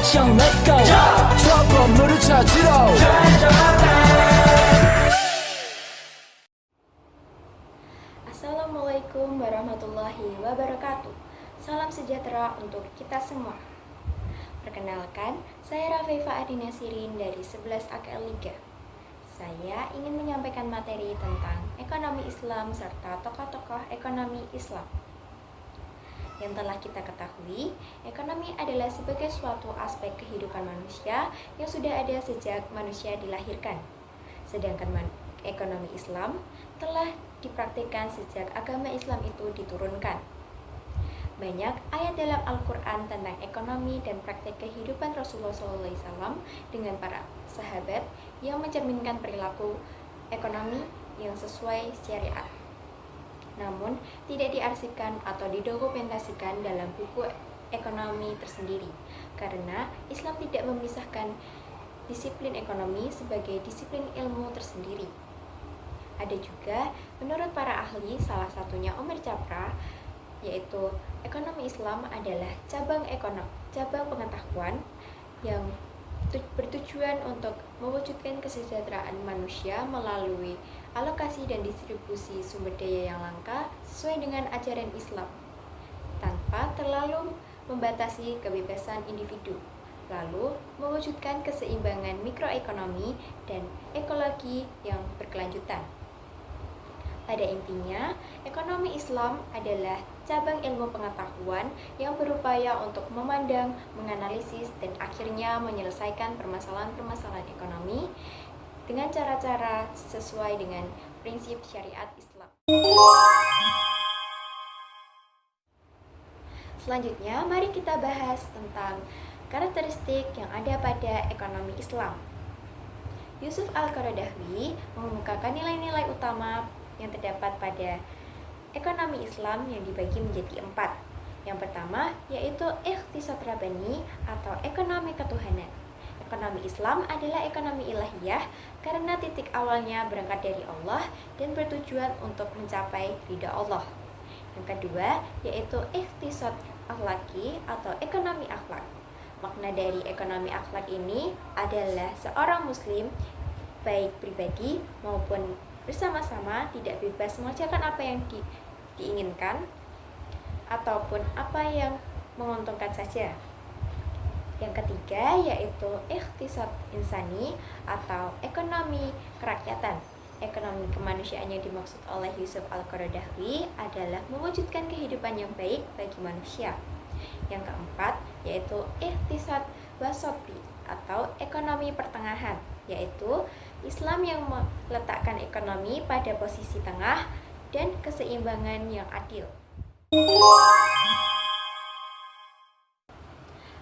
액션 let's go 저 건물을 찾으러 Assalamualaikum warahmatullahi wabarakatuh. Salam sejahtera untuk kita semua. Perkenalkan, saya Rafaifa Adina Sirin dari 11 AKL Liga. Saya ingin menyampaikan materi tentang ekonomi Islam serta tokoh-tokoh ekonomi Islam. Yang telah kita ketahui, ekonomi adalah sebagai suatu aspek kehidupan manusia yang sudah ada sejak manusia dilahirkan. Sedangkan ekonomi Islam telah dipraktikkan sejak agama Islam itu diturunkan. Banyak ayat dalam Al-Quran tentang ekonomi dan praktik kehidupan Rasulullah SAW dengan para sahabat yang mencerminkan perilaku ekonomi yang sesuai syariat. Namun, tidak diarsipkan atau didokumentasikan dalam buku ekonomi tersendiri, karena Islam tidak memisahkan disiplin ekonomi sebagai disiplin ilmu tersendiri. Ada juga, menurut para ahli, salah satunya Omar Chapra, yaitu ekonomi Islam adalah cabang pengetahuan yang bertujuan untuk mewujudkan kesejahteraan manusia melalui alokasi dan distribusi sumber daya yang langka sesuai dengan ajaran Islam, tanpa terlalu membatasi kebebasan individu, lalu mewujudkan keseimbangan mikroekonomi dan ekologi yang berkelanjutan. Pada intinya, ekonomi Islam adalah cabang ilmu pengetahuan yang berupaya untuk memandang, menganalisis, dan akhirnya menyelesaikan permasalahan-permasalahan ekonomi dengan cara-cara sesuai dengan prinsip syariat Islam. Selanjutnya, mari kita bahas tentang karakteristik yang ada pada ekonomi Islam. Yusuf Al-Qaradawi mengemukakan nilai-nilai utama yang terdapat pada ekonomi Islam yang dibagi menjadi 4. Yang pertama yaitu iqtisad rabbani atau ekonomi ketuhanan. Ekonomi Islam adalah ekonomi ilahiyah karena titik awalnya berangkat dari Allah dan bertujuan untuk mencapai ridha Allah. Yang kedua yaitu iqtisad akhlaki atau ekonomi akhlak. Makna dari ekonomi akhlak ini adalah seorang muslim baik pribadi maupun bersama-sama tidak bebas mengerjakan apa yang diinginkan ataupun apa yang menguntungkan saja. Yang ketiga yaitu iqtisad insani atau ekonomi kerakyatan. Ekonomi kemanusiaan yang dimaksud oleh Yusuf Al-Qaradawi adalah mewujudkan kehidupan yang baik bagi manusia. Yang keempat yaitu iqtisad wasati atau ekonomi pertengahan, yaitu Islam yang meletakkan ekonomi pada posisi tengah dan keseimbangan yang adil.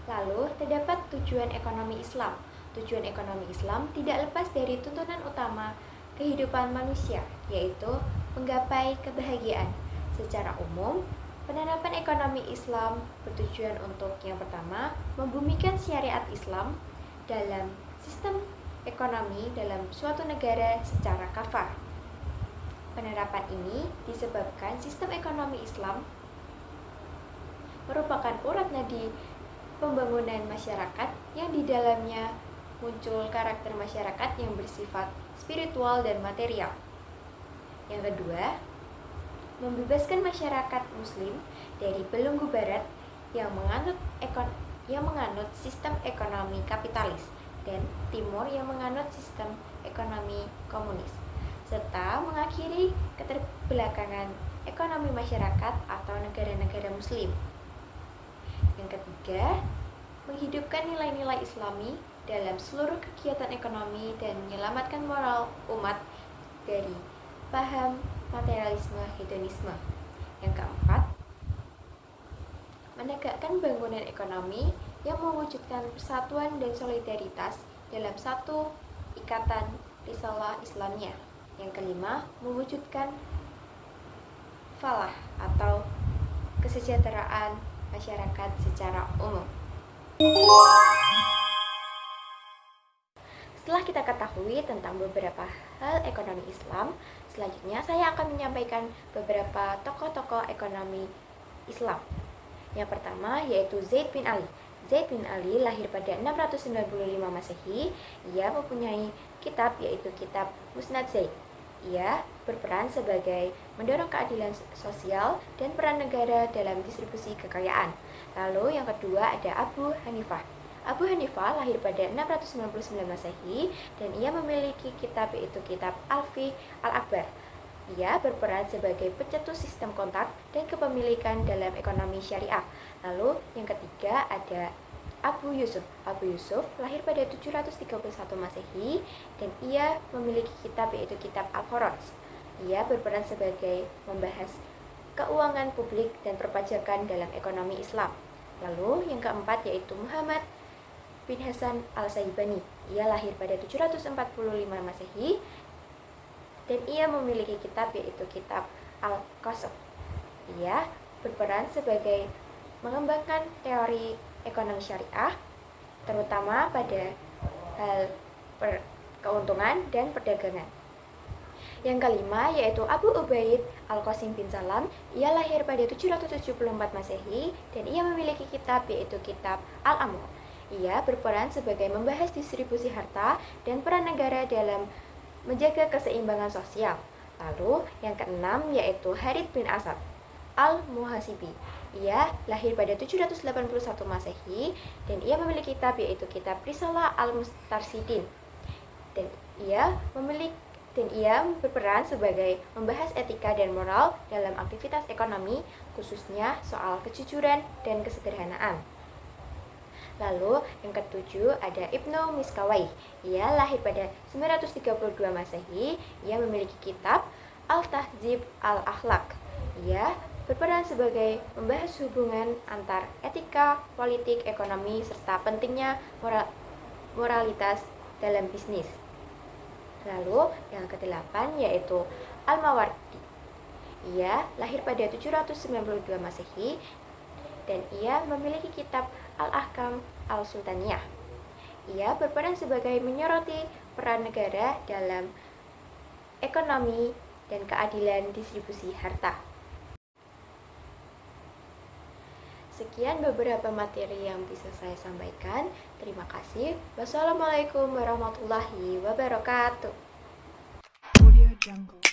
Lalu, terdapat tujuan ekonomi Islam. Tujuan ekonomi Islam tidak lepas dari tuntunan utama kehidupan manusia, yaitu menggapai kebahagiaan. Secara umum, penerapan ekonomi Islam bertujuan untuk yang pertama, membumikan syariat Islam dalam sistem ekonomi dalam suatu negara secara kafah. Penerapan ini disebabkan sistem ekonomi Islam merupakan urat nadi pembangunan masyarakat yang di dalamnya muncul karakter masyarakat yang bersifat spiritual dan material. Yang kedua, membebaskan masyarakat muslim dari belenggu barat yang menganut sistem ekonomi kapitalis dan timur yang menganut sistem ekonomi komunis, serta mengakhiri keterbelakangan ekonomi masyarakat atau negara-negara muslim. Yang ketiga, menghidupkan nilai-nilai Islami dalam seluruh kegiatan ekonomi dan menyelamatkan moral umat dari paham materialisme hedonisme. Yang keempat, menegakkan bangunan ekonomi yang mewujudkan persatuan dan solidaritas dalam satu ikatan risalah Islamnya. Yang kelima, mewujudkan falah atau kesejahteraan masyarakat secara umum. Setelah kita ketahui tentang beberapa hal ekonomi Islam, selanjutnya saya akan menyampaikan beberapa tokoh-tokoh ekonomi Islam. Yang pertama yaitu Zaid bin Ali. Zaid bin Ali lahir pada 695 Masehi. Ia mempunyai kitab yaitu kitab Musnad Zaid. Ia berperan sebagai mendorong keadilan sosial dan peran negara dalam distribusi kekayaan. Lalu yang kedua ada Abu Hanifah. Abu Hanifah lahir pada 699 Masehi dan ia memiliki kitab yaitu kitab Al-Fiqh Al-Akbar. Ia berperan sebagai pencetus sistem kontak dan kepemilikan dalam ekonomi syariah. Lalu yang ketiga ada Abu Yusuf. Abu Yusuf lahir pada 731 Masehi dan ia memiliki kitab yaitu kitab Al-Khuruj. Ia berperan sebagai membahas keuangan publik dan perpajakan dalam ekonomi Islam. Lalu yang keempat yaitu Muhammad bin Hasan Al-Syaibani. Ia lahir pada 745 Masehi dan ia memiliki kitab yaitu kitab Al-Qasas. Ia berperan sebagai mengembangkan teori ekonomi syariah, terutama pada hal keuntungan dan perdagangan. Yang kelima yaitu Abu Ubaid Al-Qasim bin Salam. Ia lahir pada 774 Masehi dan ia memiliki kitab yaitu kitab Al-Amr. Ia berperan sebagai membahas distribusi harta dan peran negara dalam menjaga keseimbangan sosial. Lalu yang keenam yaitu Harith bin Asad Al-Muhasibi. Ia lahir pada 781 Masehi dan ia memiliki kitab yaitu kitab Risalah Al-Mustarsidin. Dan ia berperan sebagai membahas etika dan moral dalam aktivitas ekonomi, khususnya soal kejujuran dan kesederhanaan. Lalu yang ketujuh ada Ibnu Miskawayh. Ia lahir pada 932 Masehi. Ia memiliki kitab Al-Tahzib Al-Akhlaq. Ia berperan sebagai membahas hubungan antar etika, politik, ekonomi, serta pentingnya moralitas dalam bisnis. Lalu yang kedelapan yaitu Al-Mawardi. Ia lahir pada 792 Masehi dan ia memiliki kitab Al-Ahkam Al-Sultaniyah. Ia berperan sebagai menyoroti peran negara dalam ekonomi dan keadilan distribusi harta. Sekian beberapa materi yang bisa saya sampaikan. Terima kasih. Wassalamualaikum warahmatullahi wabarakatuh. Audio Jungle.